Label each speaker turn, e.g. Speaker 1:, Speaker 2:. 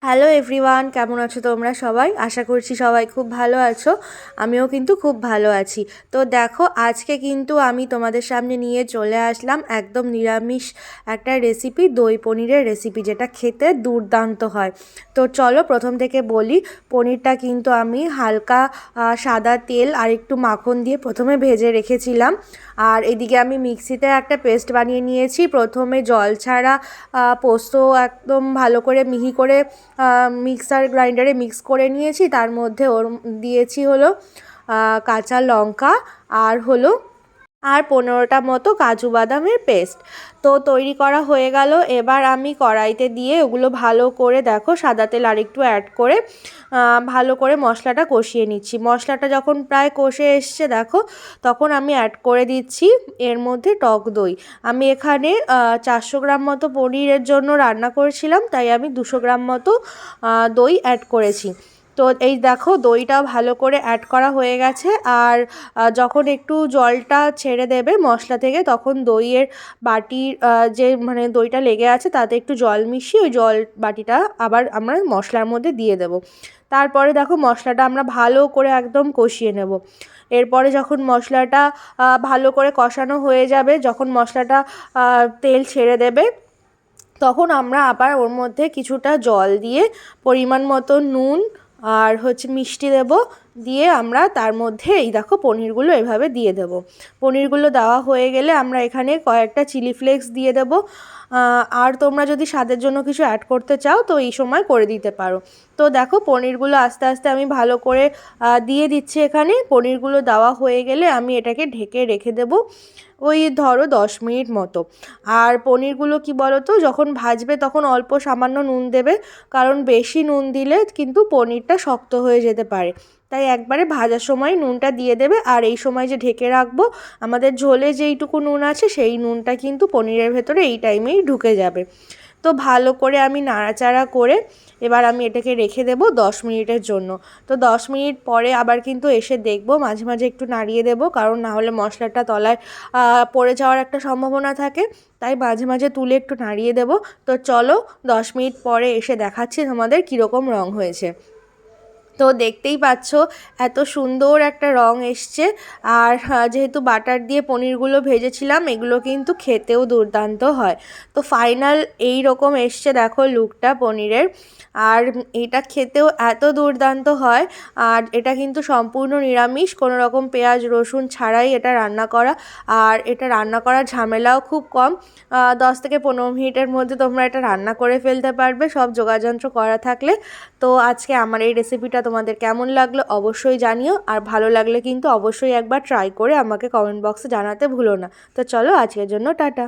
Speaker 1: Hello everyone, কেমন আছো তোমরা সবাই? আশা করছি সবাই খুব ভালো আছো। আমিও কিন্তু খুব ভালো আছি। তো দেখো, আজকে কিন্তু আমি তোমাদের সামনে নিয়ে চলে আসলাম একদম নিরামিষ একটা রেসিপি, দই পনিরের রেসিপি, যেটা খেতে দুর্দান্ত হয়। তো চলো প্রথম থেকে বলি। পনিরটা কিন্তু আমি হালকা সাদা তেল আর একটু মাখন দিয়ে প্রথমে ভেজে রেখেছিলাম। আর এদিকে আমি মিক্সিতে একটা পেস্ট বানিয়ে নিয়েছি। প্রথমে জল ছাড়া পোস্ত একদম ভালো করে মিহি করে মিক্সার গ্রাইন্ডারে মিক্স করে নিয়েছি। তার মধ্যে ওর দিয়েছি হলো কাঁচা লঙ্কা আর 15টা মতো কাজু বাদামের পেস্ট। তো তৈরি করা হয়ে গেল। এবার আমি কড়াইতে দিয়ে ওগুলো ভালো করে, দেখো, সাদা তেল আরেকটু অ্যাড করে ভালো করে মশলাটা কষিয়ে নিচ্ছি। মশলাটা যখন প্রায় কষে এসছে, দেখো, তখন আমি অ্যাড করে দিচ্ছি এর মধ্যে টক দই। আমি এখানে 400 গ্রাম মতো পনিরের জন্য রান্না করেছিলাম, তাই আমি 200 গ্রাম মতো দই অ্যাড করেছি। তো এই দেখো, দইটা ভালো করে অ্যাড করা হয়ে গেছে। আর যখন একটু জলটা ছেড়ে দেবে মশলা থেকে, তখন দইয়ের বাটির যে দইটা লেগে আছে তাতে একটু জল মিশিয়ে ওই জল বাটিটা আবার আমরা মশলার মধ্যে দিয়ে দেব। তারপরে দেখো, মশলাটা আমরা ভালো করে একদম কষিয়ে নেব। এরপরে যখন মশলাটা ভালো করে কষানো হয়ে যাবে, যখন মশলাটা তেল ছেড়ে দেবে, তখন আমরা আবার ওর মধ্যে কিছুটা জল দিয়ে পরিমাণ মতো নুন আর মিষ্টি দেব। দিয়ে আমরা তার মধ্যে এই দেখো পনিরগুলো এভাবে দিয়ে দেব। পনিরগুলো দেওয়া হয়ে গেলে আমরা এখানে কয়েকটা চিলি ফ্লেক্স দিয়ে দেব। আর তোমরা যদি স্বাদের জন্য কিছু অ্যাড করতে চাও তো এই সময় করে দিতে পারো। তো দেখো, পনিরগুলো আস্তে আস্তে আমি ভালো করে দিয়ে দিচ্ছি এখানে। পনিরগুলো দেওয়া হয়ে গেলে আমি এটাকে ঢেকে রেখে দেব ওই ধরো 10 মিনিট মতো। আর পনিরগুলো কি বলো তো, যখন ভাজবে তখন অল্প সামান্য নুন দেবে, কারণ বেশি নুন দিলে কিন্তু পনিরটা শক্ত হয়ে যেতে পারে। তাই একবারে ভাজার সময় নুনটা দিয়ে দেবে। আর এই সময় যে ঢেকে রাখবো, আমাদের ঝোলে যেইটুকু নুন আছে সেই নুনটা কিন্তু পনিরের ভেতরে এই টাইমেই ঢুকে যাবে। তো ভালো করে আমি নাড়াচাড়া করে এবার আমি এটাকে রেখে দেব 10 মিনিটের জন্য। তো 10 মিনিট পরে আবার কিন্তু এসে দেখব, মাঝে মাঝে একটু নাড়িয়ে দেব, কারণ না হলে মশলাটা তলায় পড়ে যাওয়ার একটা সম্ভাবনা থাকে। তাই মাঝে মাঝে তুলে একটু নাড়িয়ে দেব। তো চলো 10 মিনিট পরে এসে দেখাচ্ছি তোমাদের কীরকম রং হয়েছে। তো দেখতেই পাচ্ছ এত সুন্দর একটা রং এসছে। আর যেহেতু বাটার দিয়ে পনিরগুলো ভেজেছিলাম, এগুলো কিন্তু খেতেও দুর্দান্ত হয়। তো ফাইনাল এই রকম এসছে, দেখো লুকটা পনিরের। আর এটা খেতেও এত দুর্দান্ত হয়। আর এটা কিন্তু সম্পূর্ণ নিরামিষ, কোনো রকম পেঁয়াজ রসুন ছাড়াই এটা রান্না করা। আর এটা রান্না করার ঝামেলাও খুব কম। 10 থেকে 15 মিনিটের মধ্যে তোমরা এটা রান্না করে ফেলতে পারবে, সব যোগাযন্ত্র করা থাকলে। তো আজকে আমার এই রেসিপিটা তোমাদের কেমন লাগলো অবশ্যই জানিও। আর ভালো লাগলে কিন্তু অবশ্যই একবার ট্রাই করে আমাকে কমেন্ট বক্সে জানাতে ভুলো না। তো চলো, আজকের জন্য টাটা।